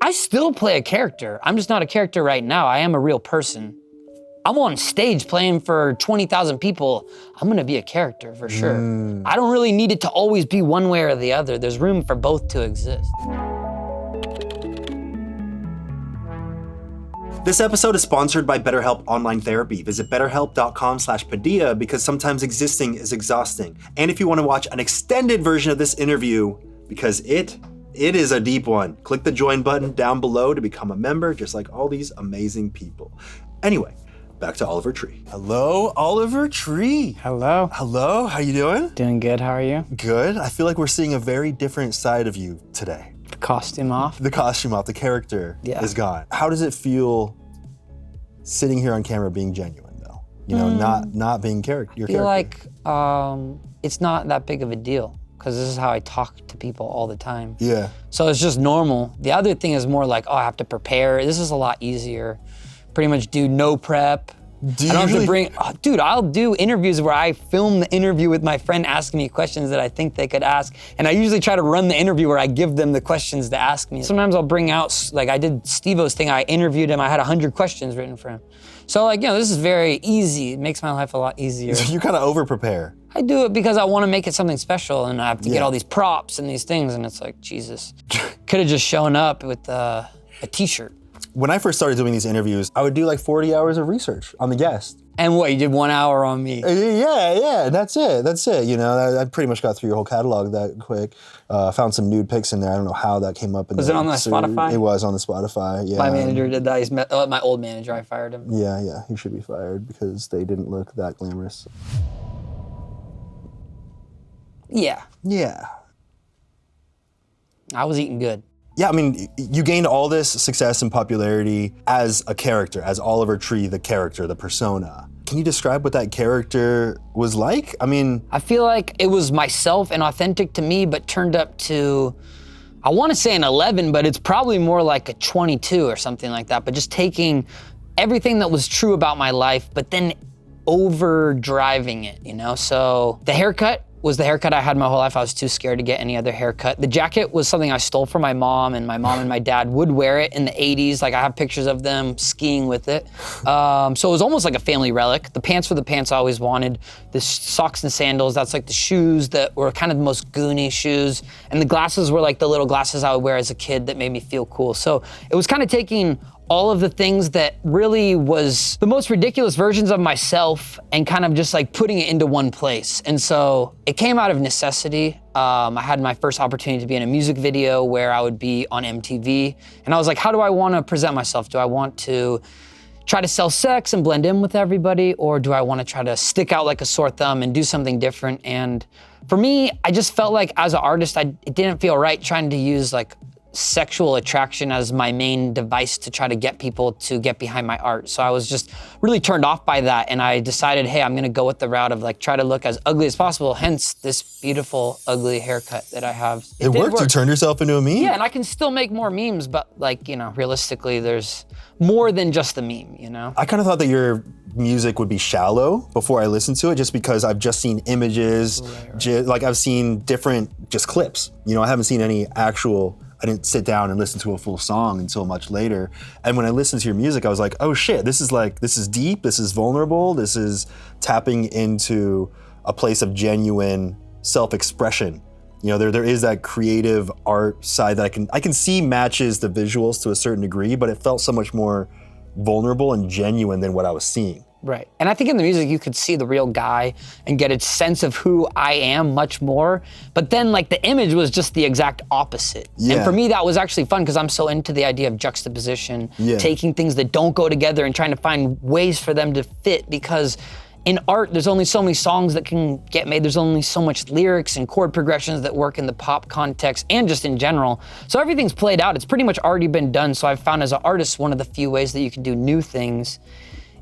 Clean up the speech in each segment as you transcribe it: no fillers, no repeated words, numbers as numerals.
I still play a character. I'm just not a character right now. I am a real person. I'm on stage playing for 20,000 people. I'm gonna be a character for sure. I don't really need it to always be one way or the other. There's room for both to exist. This episode is sponsored by BetterHelp Online Therapy. Visit betterhelp.com/Padilla because sometimes existing is exhausting. And if you want to watch an extended version of this interview, because it is a deep one, click the join button down below to become a member, just like all these amazing people. Anyway, back to Oliver Tree. Hello, Oliver Tree. Hello. Hello, how you doing? Doing good, how are you? Good. I feel like we're seeing a very different side of you today. The costume off. The costume off, the character Yeah. is gone. How does it feel sitting here on camera being genuine though? You know, not being your I feel character. like it's not that big of a deal because this is how I talk to people all the time. Yeah. So it's just normal. The other thing is more like, oh, I have to prepare. This is a lot easier. Pretty much do no prep. Do you I don't have to usually- dude, I'll do interviews where I film the interview with my friend asking me questions that I think they could ask. And I usually try to run the interview where I give them the questions to ask me. Sometimes I'll bring out, like I did Steve-O's thing, I interviewed him, I had 100 questions written for him. So like, this is very easy. It makes my life a lot easier. You kind of over prepare. I do it because I want to make it something special and I have to get Yeah. all these props and these things and it's like, Jesus. Could have just shown up with a t-shirt. When I first started doing these interviews, I would do like 40 hours of research on the guest. And what, you did 1 hour on me? Yeah, that's it. You know, I pretty much got through your whole catalog that quick. Found some nude pics in there. I don't know how that came up. Was it on the Spotify? It was on the Spotify, yeah. My manager did that. He's my old manager, I fired him. Yeah, he should be fired because they didn't look that glamorous. Yeah, Yeah. I was eating good. Yeah, I mean, you gained all this success and popularity as a character, as Oliver Tree, the character, the persona. Can you describe what that character was like? I mean, I feel like it was myself and authentic to me, but turned up to, I want to say an 11, but it's probably more like a 22 or something like that. But just taking everything that was true about my life, but then overdriving it, So the haircut was the haircut I had my whole life. I was too scared to get any other haircut. The jacket was something I stole from my mom and my dad would wear it in the 80s. Like I have pictures of them skiing with it. So it was almost like a family relic. The pants were the pants I always wanted. The socks and sandals, that's like the shoes that were kind of the most goony shoes. And the glasses were like the little glasses I would wear as a kid that made me feel cool. So it was kind of taking all of the things that really was the most ridiculous versions of myself and kind of just like putting it into one place. And so it came out of necessity. I had my first opportunity to be in a music video where I would be on MTV. And I was like, how do I want to present myself? Do I want to try to sell sex and blend in with everybody? Or do I want to try to stick out like a sore thumb and do something different? And for me, I just felt like as an artist, it didn't feel right trying to use like sexual attraction as my main device to try to get people to get behind my art. So I was just really turned off by that and I decided, hey, I'm gonna go with the route of like try to look as ugly as possible, hence this beautiful ugly haircut that I have. it worked. Work. You turned yourself into a meme? Yeah, and I can still make more memes, but like, realistically there's more than just the meme, I kind of thought that your music would be shallow before I listened to it just because I've just seen images, like I've seen different just clips. I haven't seen any I didn't sit down and listen to a full song until much later. And when I listened to your music, I was like, oh shit, this is deep, this is vulnerable, this is tapping into a place of genuine self-expression. There is that creative art side that I can see matches the visuals to a certain degree, but it felt so much more vulnerable and genuine than what I was seeing. Right. And I think in the music you could see the real guy and get a sense of who I am much more. But then like the image was just the exact opposite. Yeah. And for me that was actually fun because I'm so into the idea of juxtaposition, Yeah. taking things that don't go together and trying to find ways for them to fit because in art, there's only so many songs that can get made. There's only so much lyrics and chord progressions that work in the pop context and just in general. So everything's played out. It's pretty much already been done. So I've found as an artist, one of the few ways that you can do new things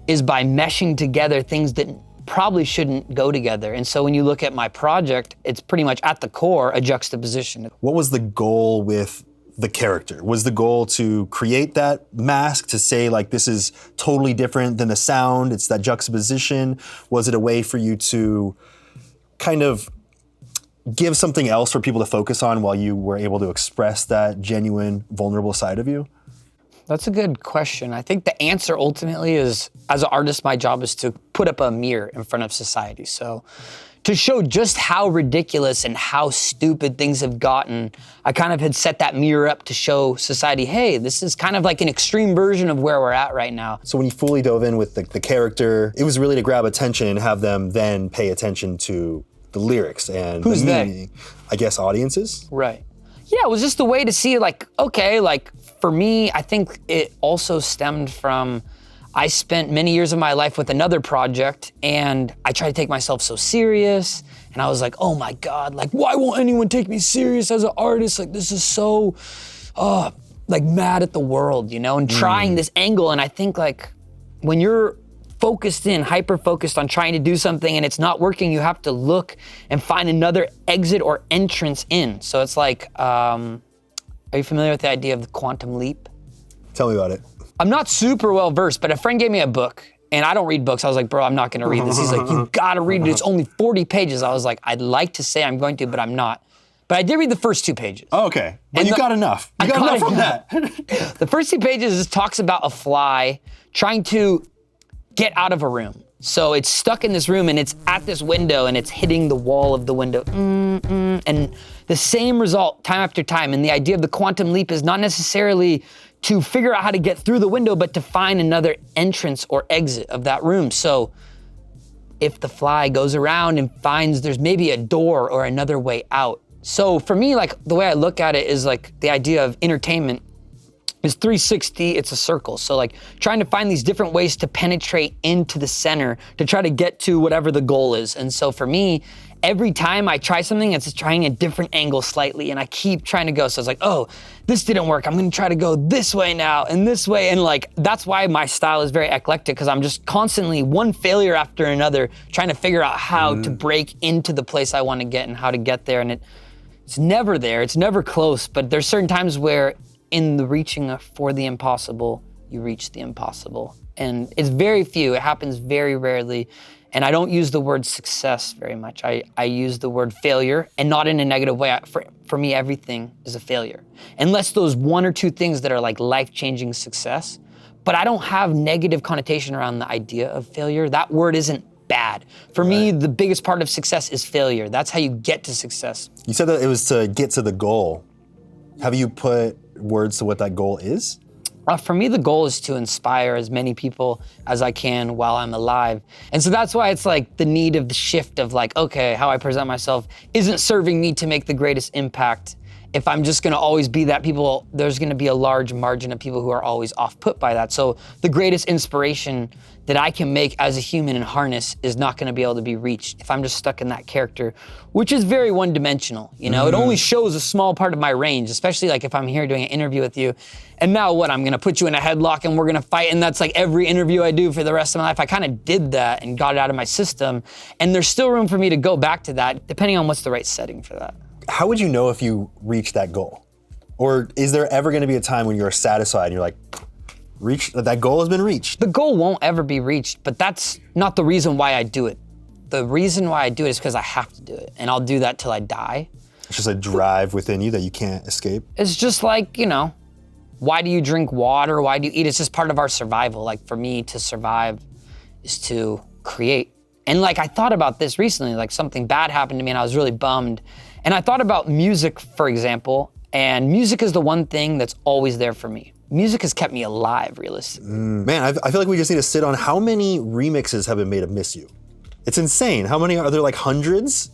is by meshing together things that probably shouldn't go together. And so when you look at my project, it's pretty much at the core a juxtaposition. What was the goal with the character? Was the goal to create that mask, to say like this is totally different than the sound, it's that juxtaposition? Was it a way for you to kind of give something else for people to focus on while you were able to express that genuine, vulnerable side of you? That's a good question. I think the answer ultimately is, as an artist, my job is to put up a mirror in front of society. So to show just how ridiculous and how stupid things have gotten, I kind of had set that mirror up to show society, hey, this is kind of like an extreme version of where we're at right now. So when you fully dove in with the character, it was really to grab attention and have them then pay attention to the lyrics and Who's the they? meaning. I guess audiences? Right. Yeah, it was just a way to see like, okay, like for me, I think it also stemmed from, I spent many years of my life with another project and I tried to take myself so serious and I was like, oh my God, like why won't anyone take me serious as an artist? Like this is so, like mad at the world, you know, and trying this angle. And I think like when you're focused in, hyper-focused on trying to do something and it's not working, you have to look and find another exit or entrance in. So it's like, are you familiar with the idea of the quantum leap? Tell me about it. I'm not super well versed, but a friend gave me a book and I don't read books. I was like, bro, I'm not gonna read this. He's like, you gotta read it. It's only 40 pages. I was like, I'd like to say I'm going to, but I'm not. But I did read the first 2 pages. Oh, okay. But you got enough. You got enough from that. The first 2 pages talks about a fly trying to get out of a room. So it's stuck in this room and it's at this window and it's hitting the wall of the window. And the same result time after time. And the idea of the quantum leap is not necessarily to figure out how to get through the window, but to find another entrance or exit of that room. So if the fly goes around and finds there's maybe a door or another way out. So for me, like the way I look at it is like the idea of entertainment is 360, it's a circle. So like trying to find these different ways to penetrate into the center to try to get to whatever the goal is. And so for me, every time I try something, it's trying a different angle slightly and I keep trying to go. So it's like, oh, this didn't work. I'm gonna try to go this way now and this way. And like, that's why my style is very eclectic because I'm just constantly one failure after another trying to figure out how to break into the place I wanna get and how to get there. And it's never there, it's never close, but there's certain times where in the reaching for the impossible, you reach the impossible. And it's very few, it happens very rarely. And I don't use the word success very much. I use the word failure and not in a negative way. For me, everything is a failure. Unless those 1 or 2 things that are like life-changing success. But I don't have negative connotation around the idea of failure. That word isn't bad. For me, the biggest part of success is failure. That's how you get to success. You said that it was to get to the goal. Have you put words to what that goal is? For me, the goal is to inspire as many people as I can while I'm alive. And so that's why it's like the need of the shift of like, okay, how I present myself isn't serving me to make the greatest impact. If I'm just gonna always be that, there's gonna be a large margin of people who are always off put by that. So the greatest inspiration that I can make as a human and harness is not gonna be able to be reached if I'm just stuck in that character, which is very one-dimensional. You know, it only shows a small part of my range, especially like if I'm here doing an interview with you, and now what, I'm gonna put you in a headlock and we're gonna fight, and that's like every interview I do for the rest of my life. I kind of did that and got it out of my system, and there's still room for me to go back to that, depending on what's the right setting for that. How would you know if you reached that goal? Or is there ever gonna be a time when you're satisfied and you're like, that goal has been reached? The goal won't ever be reached, but that's not the reason why I do it. The reason why I do it is because I have to do it, and I'll do that till I die. It's just a drive within you that you can't escape? It's just like, you know, why do you drink water? Why do you eat? It's just part of our survival. Like for me to survive is to create. And like I thought about this recently, like something bad happened to me and I was really bummed. And I thought about music, for example, and music is the one thing that's always there for me. Music has kept me alive, realistically. Man, I feel like we just need to sit on how many remixes have been made of Miss You. It's insane. How many are there, like hundreds?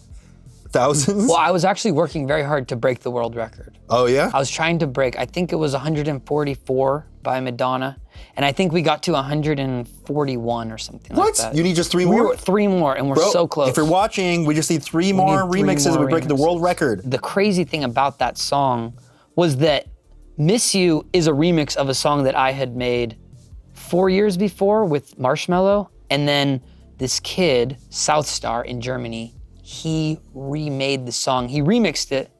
Thousands? Well, I was actually working very hard to break the world record. Oh yeah? I was trying to break, I think it was 144 by Madonna, and I think we got to 141 or something like that. You need just 3 more? 3 more, and we're Bro, so close. if you're watching, we just need 3 more need 3 remixes and more we break the world record. The crazy thing about that song was that Miss You is a remix of a song that I had made 4 years before with Marshmello, and then this kid, Southstar in Germany, he remade the song. He remixed it,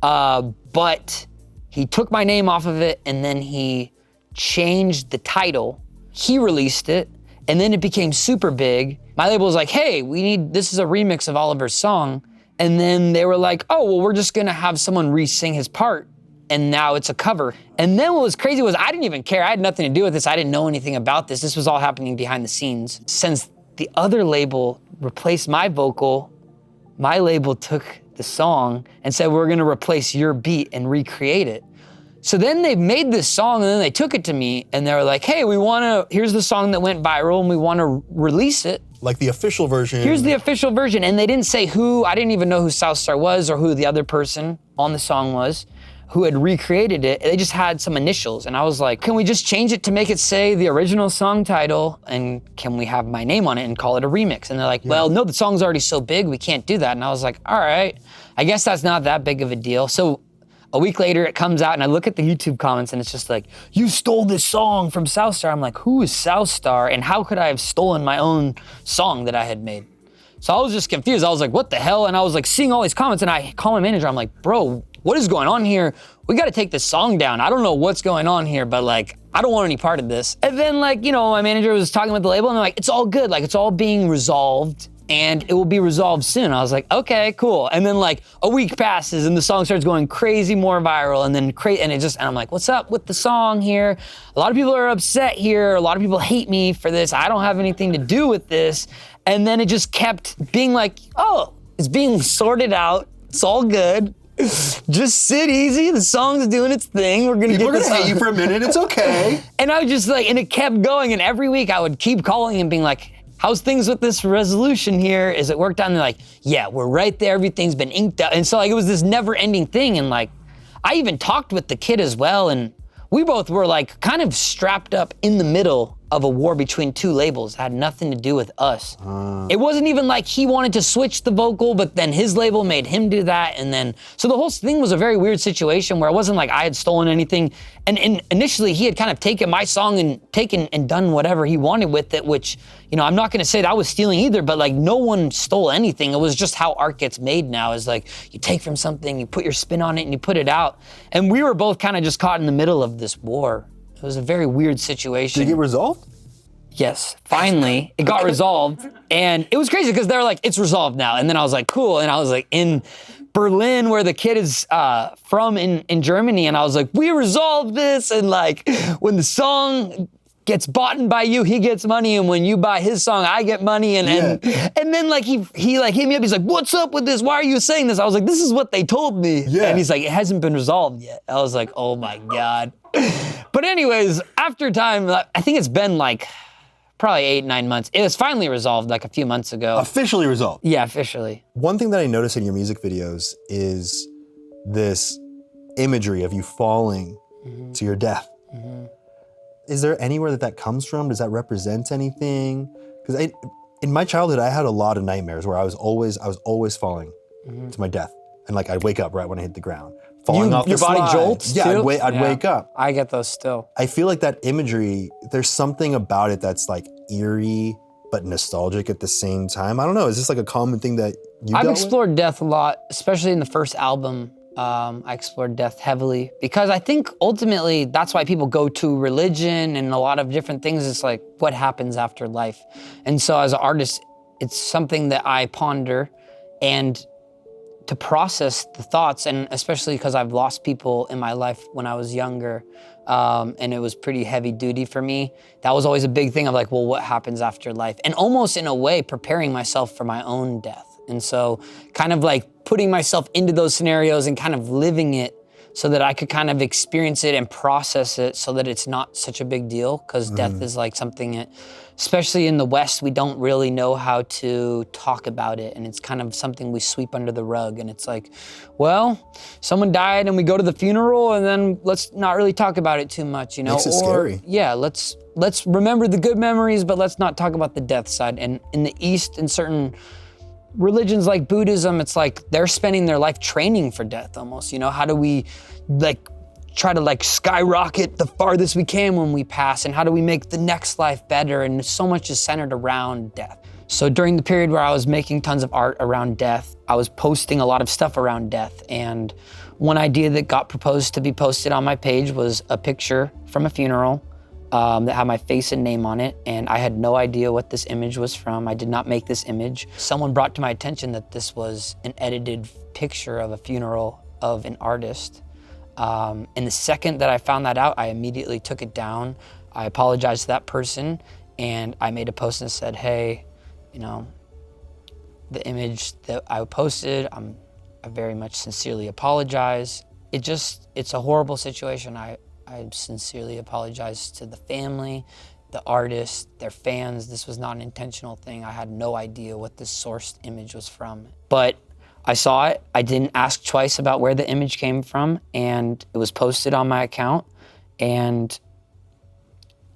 but he took my name off of it and then he changed the title. He released it and then it became super big. My label was like, hey, this is a remix of Oliver's song. And then they were like, oh, well, we're just gonna have someone re-sing his part. And now it's a cover. And then what was crazy was I didn't even care. I had nothing to do with this. I didn't know anything about this. This was all happening behind the scenes. Since the other label replaced my vocal, my label took the song and said, we're gonna replace your beat and recreate it. So then they made this song and then they took it to me and they were like, hey, here's the song that went viral and we wanna release it. Like the official version. Here's the official version. And they didn't say who, I didn't even know who Southstar was or who the other person on the song was who had recreated it. They just had some initials. And I was like, can we just change it to make it say the original song title? And can we have my name on it and call it a remix? And they're like, well, no, the song's already so big, we can't do that. And I was like, all right, I guess that's not that big of a deal. So a week later it comes out and I look at the YouTube comments and it's just like, you stole this song from Southstar. I'm like, who is Southstar? And how could I have stolen my own song that I had made? So I was just confused. I was like, what the hell? And I was like seeing all these comments and I call my manager. I'm like, bro, what is going on here? We gotta take this song down. I don't know what's going on here, but like, I don't want any part of this. And then like, my manager was talking with the label and they're like, it's all good. Like it's all being resolved and it will be resolved soon. I was like, okay, cool. And then like a week passes and the song starts going crazy, more viral and I'm like, what's up with the song here? A lot of people are upset here. A lot of people hate me for this. I don't have anything to do with this. And then it just kept being like, oh, it's being sorted out. It's all good. Just sit easy. The song's doing its thing. We're gonna hate you for a minute. It's okay. And I was just like, and it kept going. And every week I would keep calling and being like, how's things with this resolution here? Is it worked out? And they're like, yeah, we're right there. Everything's been inked out. And so like, it was this never ending thing. And like, I even talked with the kid as well. And we both were like kind of strapped up in the middle of a war between two labels. It had nothing to do with us. It wasn't even like he wanted to switch the vocal, but then his label made him do that. And then, so the whole thing was a very weird situation where it wasn't like I had stolen anything. And initially he had kind of taken my song and done whatever he wanted with it, which, I'm not gonna say that I was stealing either, but like no one stole anything. It was just how art gets made now is like, you take from something, you put your spin on it and you put it out. And we were both kind of just caught in the middle of this war. It was a very weird situation. Did it get resolved? Yes, finally, it got resolved. And it was crazy because they were like, it's resolved now. And then I was like, cool. And I was like in Berlin, where the kid is from in Germany. And I was like, we resolved this. And like, when the song gets bought by you, he gets money. And when you buy his song, I get money. And then like, he like hit me up. He's like, what's up with this? Why are you saying this? I was like, this is what they told me. Yeah. And he's like, it hasn't been resolved yet. I was like, oh my God. But anyways, after time, I think it's been like, probably 8-9 months. It was finally resolved like a few months ago. Officially resolved? Yeah, officially. One thing that I notice in your music videos is this imagery of you falling to your death. Is there anywhere that comes from? Does that represent anything? Because in my childhood, I had a lot of nightmares where I was always falling to my death. And like I'd wake up right when I hit the ground. Falling off the slide. Your body jolts Yeah, too? I'd wake up. I get those still. I feel like that imagery, there's something about it that's like eerie, but nostalgic at the same time. I don't know, is this like a common thing that you I've dealt with? explored death a lot, especially in the first album. I explored death heavily because I think ultimately that's why people go to religion and a lot of different things. It's like, what happens after life? And so as an artist, it's something that I ponder and to process the thoughts, and especially because I've lost people in my life when I was younger, and it was pretty heavy duty for me. That was always a big thing of like, well, what happens after life? And almost in a way, preparing myself for my own death. And so kind of like putting myself into those scenarios and kind of living it so that I could kind of experience it and process it so that it's not such a big deal, because death is like something that, especially in the West, we don't really know how to talk about it. And it's kind of something we sweep under the rug. And it's like, well, someone died and we go to the funeral and then let's not really talk about it too much, Makes it scary. Yeah, let's remember the good memories, but let's not talk about the death side. And in the East, in certain religions like Buddhism, it's like they're spending their life training for death almost. How do we like try to like skyrocket the farthest we can when we pass, and how do we make the next life better? And so much is centered around death. So during the period where I was making tons of art around death, I was posting a lot of stuff around death. And one idea that got proposed to be posted on my page was a picture from a funeral that had my face and name on it, and I had no idea what this image was from. I did not make this image. Someone brought to my attention that this was an edited picture of a funeral of an artist. And the second that I found that out, I immediately took it down. I apologized to that person, and I made a post and said, hey, you know, the image that I posted, I very much sincerely apologize. It's a horrible situation. I sincerely apologize to the family, the artists, their fans. This was not an intentional thing. I had no idea what this sourced image was from. But I saw it. I didn't ask twice about where the image came from, and it was posted on my account. And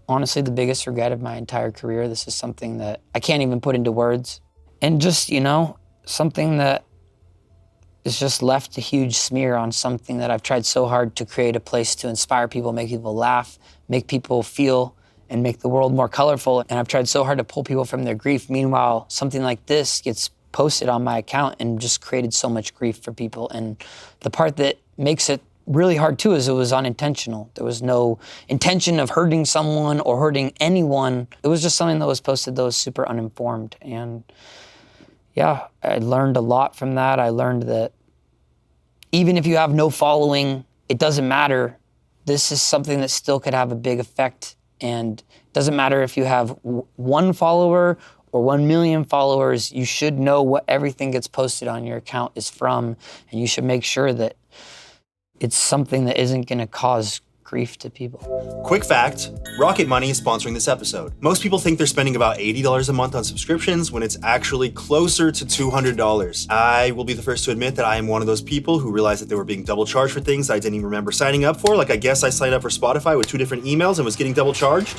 honestly, the biggest regret of my entire career, this is something that I can't even put into words. And just, you know, something that has just left a huge smear on something that I've tried so hard to create a place to inspire people, make people laugh, make people feel, and make the world more colorful. And I've tried so hard to pull people from their grief. Meanwhile, something like this gets posted on my account and just created so much grief for people. And the part that makes it really hard too is it was unintentional. There was no intention of hurting someone or hurting anyone. It was just something that was posted that was super uninformed. And yeah, I learned a lot from that. I learned that even if you have no following, it doesn't matter. This is something that still could have a big effect. And it doesn't matter if you have 1 follower or 1 million followers, you should know what everything gets posted on your account is from. And you should make sure that it's something that isn't gonna cause grief to people. Quick fact, Rocket Money is sponsoring this episode. Most people think they're spending about $80 a month on subscriptions when it's actually closer to $200. I will be the first to admit that I am one of those people who realized that they were being double charged for things that I didn't even remember signing up for. Like I guess I signed up for Spotify with 2 different emails and was getting double charged.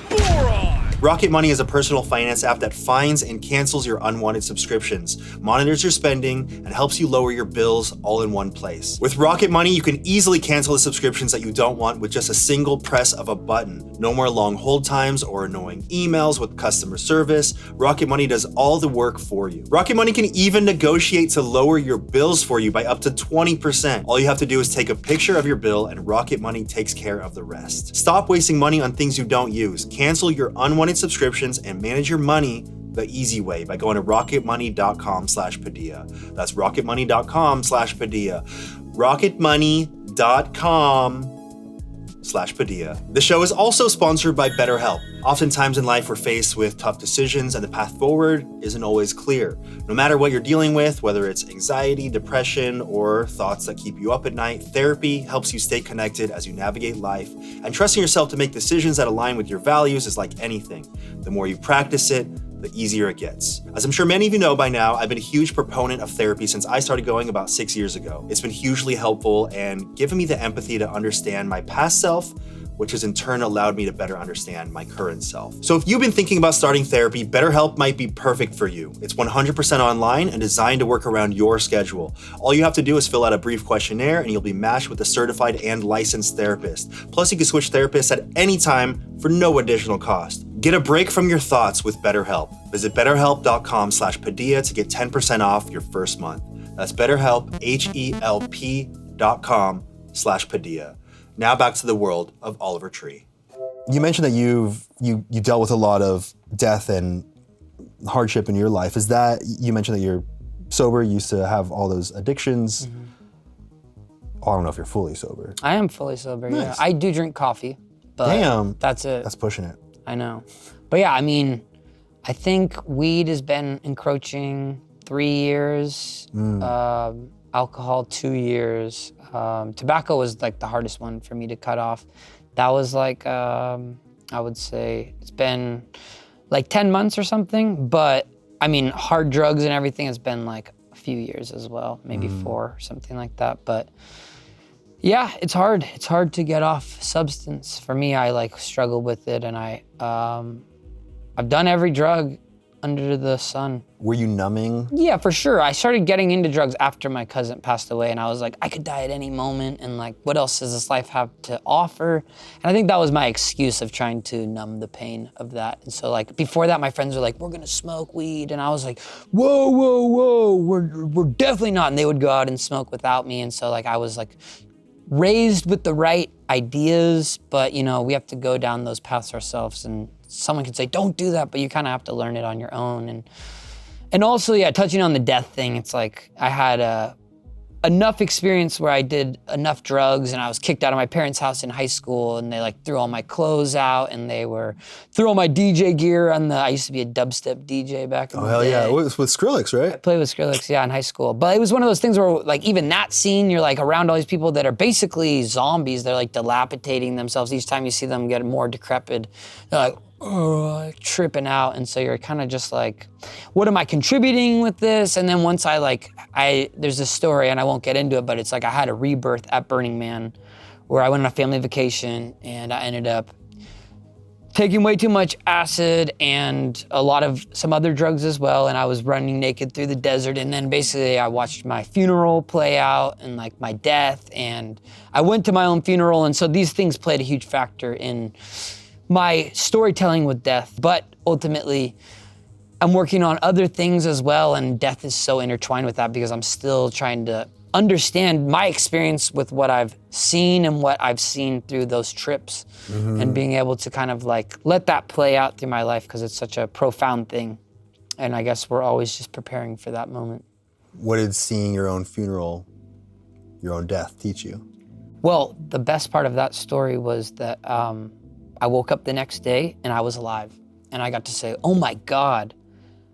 Rocket Money is a personal finance app that finds and cancels your unwanted subscriptions, monitors your spending, and helps you lower your bills all in one place. With Rocket Money, you can easily cancel the subscriptions that you don't want with just a single press of a button. No more long hold times or annoying emails with customer service. Rocket Money does all the work for you. Rocket Money can even negotiate to lower your bills for you by up to 20%. All you have to do is take a picture of your bill and Rocket Money takes care of the rest. Stop wasting money on things you don't use. Cancel your unwanted subscriptions and manage your money the easy way by going to rocketmoney.com/Padilla. That's rocketmoney.com/Padilla. rocketmoney.com/Padilla. The show is also sponsored by BetterHelp. Oftentimes in life, we're faced with tough decisions and the path forward isn't always clear. No matter what you're dealing with, whether it's anxiety, depression, or thoughts that keep you up at night, therapy helps you stay connected as you navigate life. And trusting yourself to make decisions that align with your values is like anything. The more you practice it, the easier it gets. As I'm sure many of you know by now, I've been a huge proponent of therapy since I started going about 6 years ago. It's been hugely helpful and given me the empathy to understand my past self, which has in turn allowed me to better understand my current self. So if you've been thinking about starting therapy, BetterHelp might be perfect for you. It's 100% online and designed to work around your schedule. All you have to do is fill out a brief questionnaire and you'll be matched with a certified and licensed therapist. Plus you can switch therapists at any time for no additional cost. Get a break from your thoughts with BetterHelp. Visit betterhelp.com/Padilla to get 10% off your first month. That's BetterHelp, HELP.com/Padilla. Now back to the world of Oliver Tree. You mentioned that you dealt with a lot of death and hardship in your life. Is that, you mentioned that you're sober, you used to have all those addictions. Mm-hmm. Oh, I don't know if you're fully sober. I am fully sober, Nice. yeah. I do drink coffee, but Damn. that's it. That's pushing it. I know. But yeah, I mean, I think weed has been encroaching 3 years, alcohol 2 years. Tobacco was like the hardest one for me to cut off. That was like, I would say it's been like 10 months or something. But I mean, hard drugs and everything has been like a few years as well, maybe 4 or something like that. But yeah, it's hard. It's hard to get off substance. For me, I like struggle with it, and I've done every drug under the sun. Were you numbing? Yeah, for sure. I started getting into drugs after my cousin passed away, and I was like, I could die at any moment, and like, what else does this life have to offer? And I think that was my excuse of trying to numb the pain of that. And so like, before that, my friends were like, we're gonna smoke weed, and I was like, whoa, we're definitely not. And they would go out and smoke without me, and so like, I was like, raised with the right ideas, but you know, we have to go down those paths ourselves, and someone can say, don't do that, but you kind of have to learn it on your own. And also, yeah, touching on the death thing, it's like I had enough experience where I did enough drugs and I was kicked out of my parents' house in high school, and they like threw all my clothes out and threw all my DJ gear on I used to be a dubstep DJ back in the day. Oh hell yeah, it was with Skrillex, right? I played with Skrillex, yeah, in high school. But it was one of those things where like even that scene, you're like around all these people that are basically zombies. They're like dilapidating themselves. Each time you see them get more decrepit, they're like, oh, tripping out. And so you're kind of just like, what am I contributing with this? And then once there's this story, and I won't get into it, but it's like I had a rebirth at Burning Man where I went on a family vacation and I ended up taking way too much acid and a lot of some other drugs as well. And I was running naked through the desert. And then basically I watched my funeral play out and like my death. And I went to my own funeral. And so these things played a huge factor in my storytelling with death. But ultimately, I'm working on other things as well, and death is so intertwined with that because I'm still trying to understand my experience with what I've seen and what I've seen through those trips, and being able to kind of like let that play out through my life because it's such a profound thing. And I guess we're always just preparing for that moment. What did seeing your own funeral, your own death teach you? Well, the best part of that story was that I woke up the next day and I was alive. And I got to say, oh my God,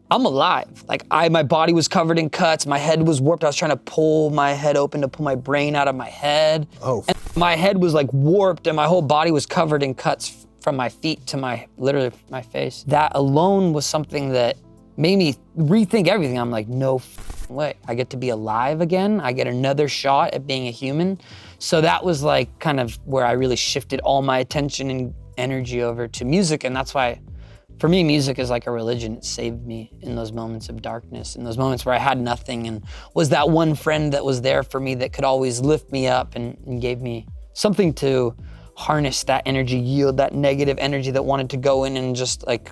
I'm alive. Like my body was covered in cuts, my head was warped. I was trying to pull my head open to pull my brain out of my head. Oh. And my head was like warped and my whole body was covered in cuts from my feet to literally my face. That alone was something that made me rethink everything. I'm like, no way. I get to be alive again. I get another shot at being a human. So that was like kind of where I really shifted all my attention and energy over to music. And that's why, for me, music is like a religion. It saved me in those moments of darkness, in those moments where I had nothing, and was that one friend that was there for me that could always lift me up and gave me something to harness that energy, yield that negative energy that wanted to go in and just like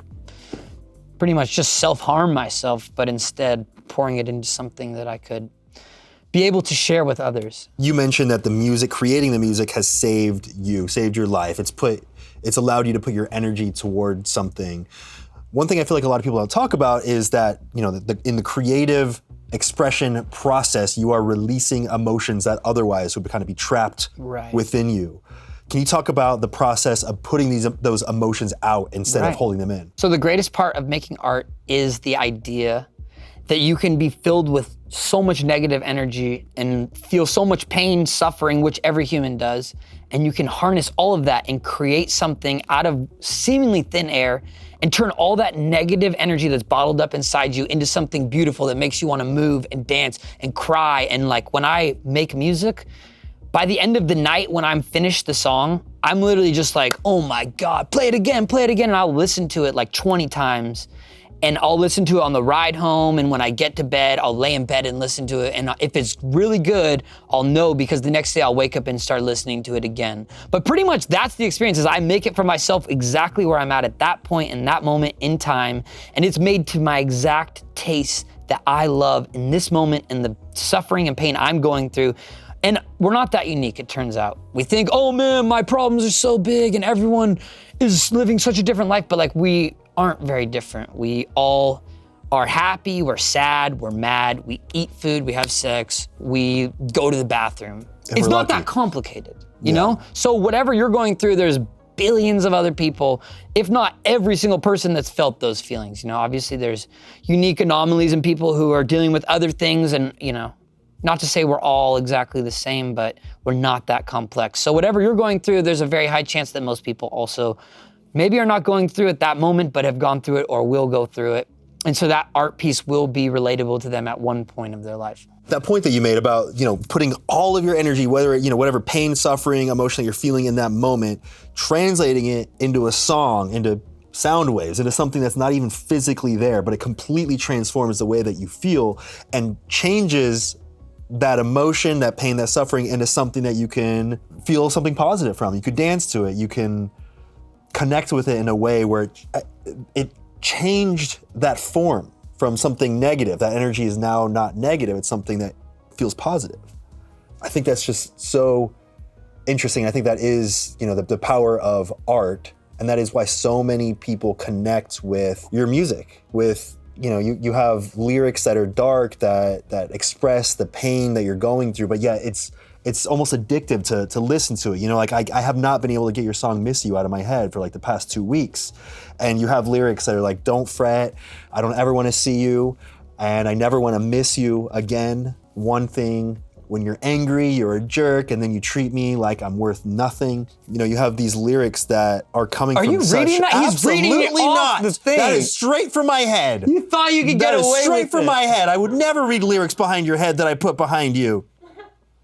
pretty much just self-harm myself, but instead pouring it into something that I could be able to share with others. You mentioned that creating the music has saved you, saved your life. It's allowed you to put your energy toward something. One thing I feel like a lot of people don't talk about is that, you know, in the creative expression process, you are releasing emotions that otherwise would kind of be trapped within you. Can you talk about the process of putting those emotions out instead of holding them in? So the greatest part of making art is the idea that you can be filled with so much negative energy and feel so much pain, suffering, which every human does, and you can harness all of that and create something out of seemingly thin air and turn all that negative energy that's bottled up inside you into something beautiful that makes you want to move and dance and cry. And like when I make music, by the end of the night when I'm finished the song, I'm literally just like, oh my God, play it again. And I'll listen to it like 20 times. And I'll listen to it on the ride home, and when I get to bed, I'll lay in bed and listen to it. And if it's really good, I'll know because the next day I'll wake up and start listening to it again. But pretty much that's the experience, is I make it for myself exactly where I'm at that point in that moment in time. And it's made to my exact taste that I love in this moment and the suffering and pain I'm going through. And we're not that unique, it turns out. We think, oh man, my problems are so big and everyone is living such a different life, but like we aren't very different. We all are happy, we're sad, we're mad, we eat food, we have sex, we go to the bathroom. It's not that complicated, you know? So whatever you're going through, there's billions of other people, if not every single person that's felt those feelings. You know, obviously there's unique anomalies in people who are dealing with other things, and you know, not to say we're all exactly the same, but we're not that complex. So whatever you're going through, there's a very high chance that most people also maybe are not going through it that moment, but have gone through it or will go through it. And so that art piece will be relatable to them at one point of their life. That point that you made about, you know, putting all of your energy, whether, you know, whatever pain, suffering, emotion that you're feeling in that moment, translating it into a song, into sound waves, into something that's not even physically there, but it completely transforms the way that you feel and changes that emotion, that pain, that suffering into something that you can feel something positive from. You could dance to it. You can connect with it in a way where it changed that form from something negative. That energy is now not negative. It's something that feels positive. I think that's just so interesting. I think that is, the power of art. And that is why so many people connect with your music, with, you have lyrics that are dark, that express the pain that you're going through, but yeah, it's almost addictive to listen to it. Like I have not been able to get your song Miss You out of my head for like the past 2 weeks. And you have lyrics that are like, don't fret, I don't ever want to see you, and I never want to miss you again. One thing, when you're angry, you're a jerk, and then you treat me like I'm worth nothing. You have these lyrics that are coming from such... Are you reading that? He's reading it off the thing. That is straight from my head. You thought you could get away with it. That is straight from my head. I would never read lyrics behind your head that I put behind you.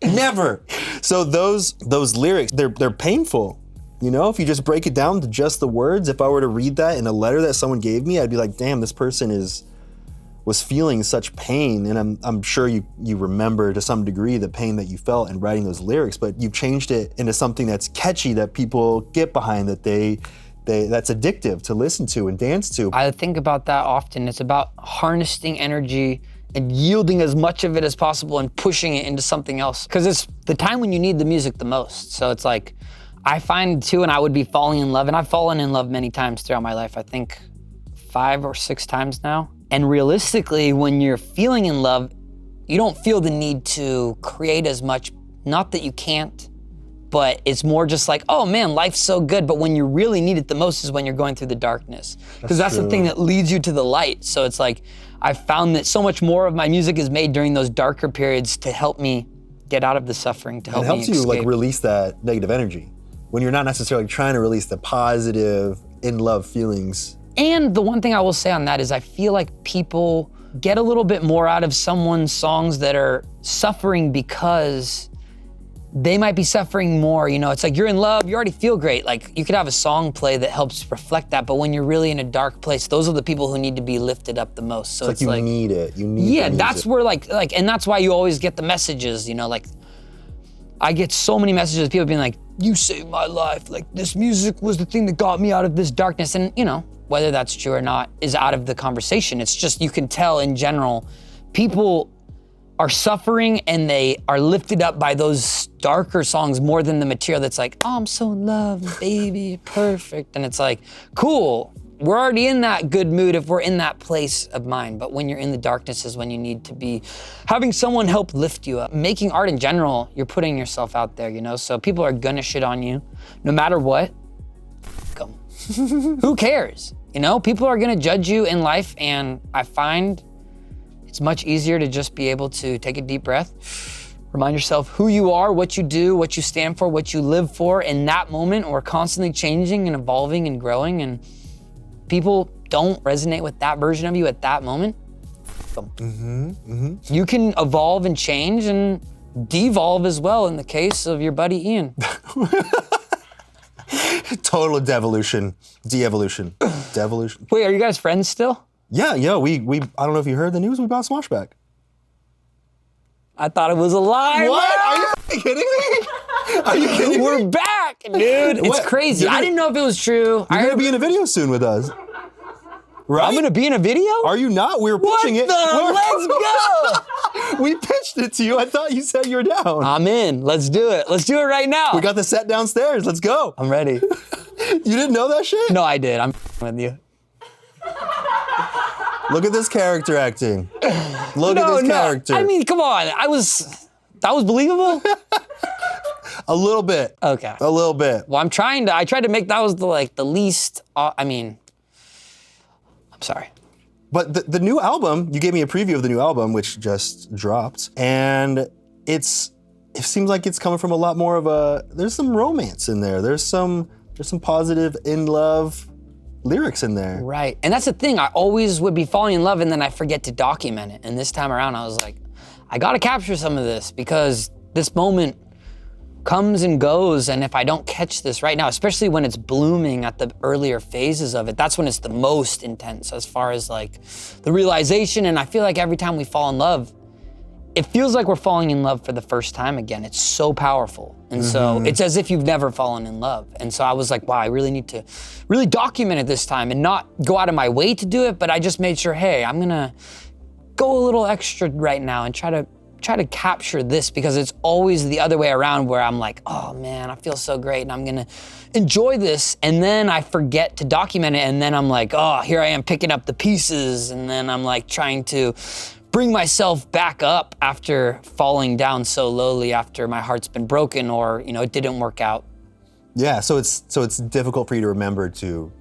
Never. So those lyrics, they're painful. If you just break it down to just the words, if I were to read that in a letter that someone gave me, I'd be like, damn, this person was feeling such pain. And I'm sure you remember to some degree the pain that you felt in writing those lyrics, but you've changed it into something that's catchy, that people get behind, that that's addictive to listen to and dance to. I think about that often. It's about harnessing energy and yielding as much of it as possible and pushing it into something else. Because it's the time when you need the music the most. So it's like, I find too, and I would be falling in love, and I've fallen in love many times throughout my life, I think 5 or 6 times now. And realistically, when you're feeling in love, you don't feel the need to create as much. Not that you can't, but it's more just like, oh man, life's so good. But when you really need it the most is when you're going through the darkness. Because that's the thing that leads you to the light. So it's like, I found that so much more of my music is made during those darker periods to help me get out of the suffering, to help me escape. It helps you like release that negative energy when you're not necessarily trying to release the positive, in love feelings. And the one thing I will say on that is I feel like people get a little bit more out of someone's songs that are suffering because they might be suffering more. It's like you're in love, you already feel great. Like you could have a song play that helps reflect that, but when you're really in a dark place, those are the people who need to be lifted up the most. So it's like you need it. You need Yeah, that's where like, and that's why you always get the messages, like I get so many messages of people being like, you saved my life. Like this music was the thing that got me out of this darkness. And whether that's true or not is out of the conversation. It's just, you can tell in general, people are suffering and they are lifted up by those darker songs more than the material that's like, oh, I'm so in love, baby, perfect. And it's like, cool, we're already in that good mood if we're in that place of mind. But when you're in the darkness is when you need to be having someone help lift you up. Making art in general, you're putting yourself out there, so people are gonna shit on you no matter what. Fuck 'em. Who cares? People are gonna judge you in life, and I find it's much easier to just be able to take a deep breath, remind yourself who you are, what you do, what you stand for, what you live for. In that moment, we're constantly changing and evolving and growing, and people don't resonate with that version of you at that moment. You can evolve and change and devolve as well in the case of your buddy Ian. Total devolution, de-evolution, devolution. Wait, are you guys friends still? Yeah, we I don't know if you heard the news, we bounced Smosh back. I thought it was a lie. What? Are you kidding me? Are you kidding me? We're back, dude. It's crazy. I didn't know if it was true. You're gonna be in a video soon with us. Right? I'm gonna be in a video? Are you not? We were pitching it. Let's go! We pitched it to you. I thought you said you were down. I'm in. Let's do it. Let's do it right now. We got the set downstairs. Let's go. I'm ready. You didn't know that shit? No, I did. I'm with you. Look at this character acting. Look at this character. I mean, come on. That was believable? A little bit. Okay. A little bit. Well, I tried to make that was the least, I'm sorry. But the new album, you gave me a preview of the new album, which just dropped, and it seems like it's coming from a lot more of there's some romance in there. There's some positive, in love lyrics in there. Right, and that's the thing. I always would be falling in love and then I forget to document it. And this time around, I was like, I gotta capture some of this because this moment comes and goes, and if I don't catch this right now, especially when it's blooming at the earlier phases of it, that's when it's the most intense as far as like the realization. And I feel like every time we fall in love, it feels like we're falling in love for the first time again. It's so powerful. And so it's as if you've never fallen in love. And so I was like, wow, I really need to really document it this time and not go out of my way to do it, but I just made sure, hey, I'm gonna go a little extra right now and try to try to capture this, because it's always the other way around where I'm like, oh man, I feel so great and I'm gonna enjoy this. And then I forget to document it. And then I'm like, oh, here I am picking up the pieces. And then I'm like trying to bring myself back up after falling down so lowly after my heart's been broken or, it didn't work out. Yeah, so it's difficult for you to remember to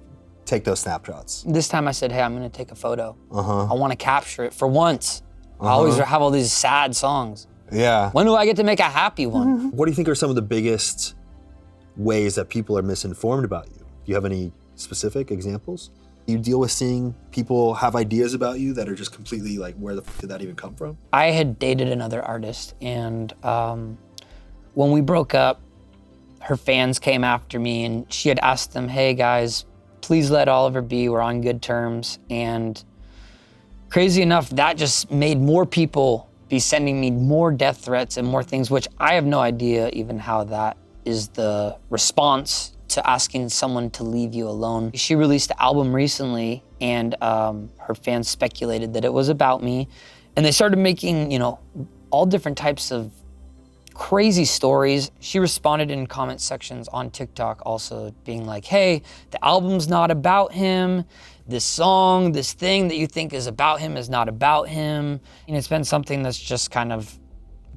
take those snapshots. This time I said, hey, I'm gonna take a photo. I wanna capture it for once. I always have all these sad songs. Yeah. When do I get to make a happy one? What do you think are some of the biggest ways that people are misinformed about you? Do you have any specific examples? You deal with seeing people have ideas about you that are just completely like, where the fuck did that even come from? I had dated another artist, and when we broke up, her fans came after me and she had asked them, hey guys, please let Oliver be, we're on good terms. And crazy enough, that just made more people be sending me more death threats and more things, which I have no idea even how that is the response to asking someone to leave you alone. She released an album recently, and her fans speculated that it was about me. And they started making, all different types of crazy stories. She responded in comment sections on TikTok also being like, hey, the album's not about him. This song, this thing that you think is about him is not about him. And it's been something that's just kind of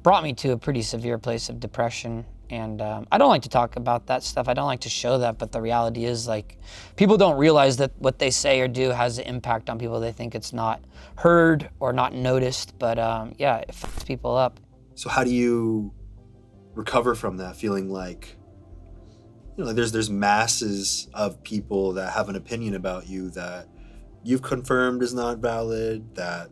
brought me to a pretty severe place of depression. And I don't like to talk about that stuff. I don't like to show that, but the reality is like, people don't realize that what they say or do has an impact on people. They think it's not heard or not noticed, but yeah, it fucks people up. So how do you recover from that, feeling like, there's masses of people that have an opinion about you that you've confirmed is not valid, that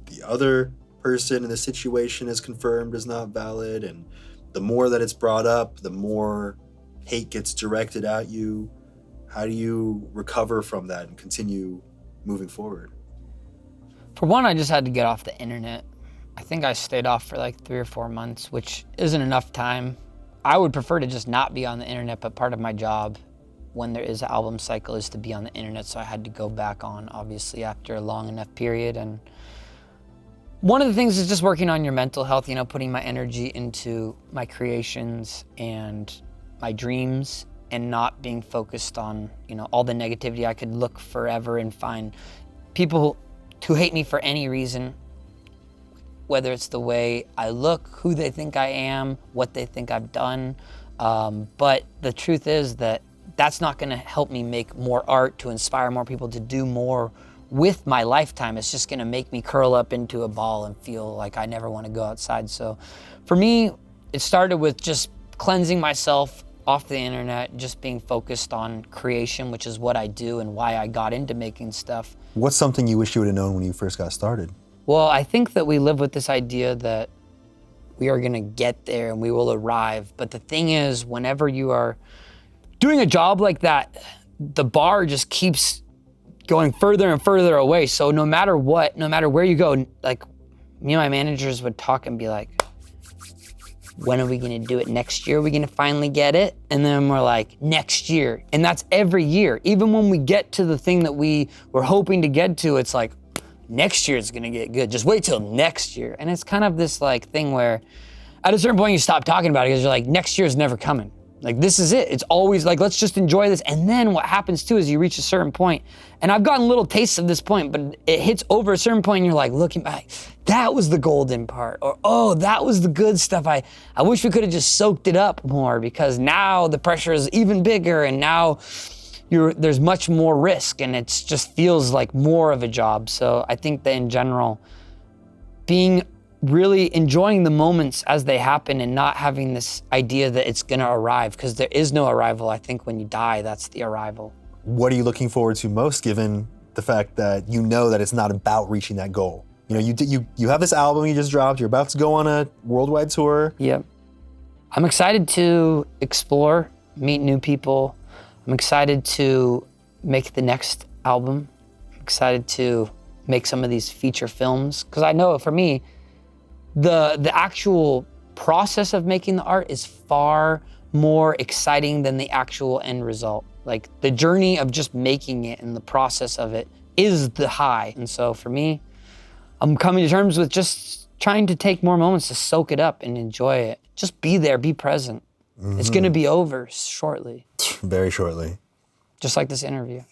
the other person in the situation is confirmed is not valid, and the more that it's brought up, the more hate gets directed at you. How do you recover from that and continue moving forward? For one, I just had to get off the internet. I think I stayed off for like 3 or 4 months, which isn't enough time. I would prefer to just not be on the internet, but part of my job when there is an album cycle is to be on the internet, so I had to go back on, obviously, after a long enough period. And one of the things is just working on your mental health, putting my energy into my creations and my dreams and not being focused on, all the negativity. I could look forever and find people who hate me for any reason, whether it's the way I look, who they think I am, what they think I've done. But the truth is that that's not gonna help me make more art to inspire more people to do more with my lifetime. It's just gonna make me curl up into a ball and feel like I never wanna go outside. So for me, it started with just cleansing myself off the internet, just being focused on creation, which is what I do and why I got into making stuff. What's something you wish you would have known when you first got started? Well, I think that we live with this idea that we are gonna get there and we will arrive. But the thing is, whenever you are doing a job like that, the bar just keeps going further and further away. So no matter what, no matter where you go, like me and my managers would talk and be like, when are we gonna do it? Next year, are we gonna finally get it? And then we're like, next year. And that's every year. Even when we get to the thing that we were hoping to get to, it's like, next year it's gonna get good. Just wait till next year. And it's kind of this like thing where at a certain point you stop talking about it because you're like, next year's never coming. Like, this is it. It's always like, let's just enjoy this. And then what happens too is you reach a certain point, and I've gotten little tastes of this point, but it hits over a certain point and you're like looking back, that was the golden part, or oh, that was the good stuff. I wish we could have just soaked it up more, because now the pressure is even bigger, and now there's much more risk, and it just feels like more of a job. So I think that in general, being really enjoying the moments as they happen and not having this idea that it's gonna arrive, because there is no arrival. I think when you die, that's the arrival. What are you looking forward to most, given the fact that that it's not about reaching that goal? You have this album you just dropped, you're about to go on a worldwide tour. Yep. I'm excited to explore, meet new people. I'm excited to make the next album. I'm excited to make some of these feature films, because I know for me, the actual process of making the art is far more exciting than the actual end result. Like, the journey of just making it and the process of it is the high. And so for me, I'm coming to terms with just trying to take more moments to soak it up and enjoy it. Just be there, be present. It's gonna be over shortly, Very shortly. just like this interview.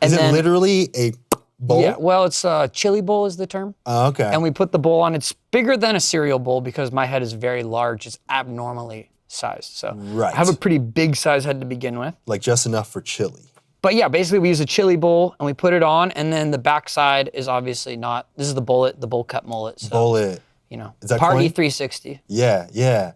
Is it literally a bowl? Yeah, well, it's a chili bowl is the term. Oh, okay. And we put the bowl on. It's bigger than a cereal bowl because my head is very large. It's abnormally sized. So Right. I have a pretty big size head to begin with. Like just enough for chili. But yeah, basically we use a chili bowl and we put it on, and then the backside is obviously not. This is the bowl cut mullet. So, Bullet. you know, Is that Party coin? 360. Yeah, yeah.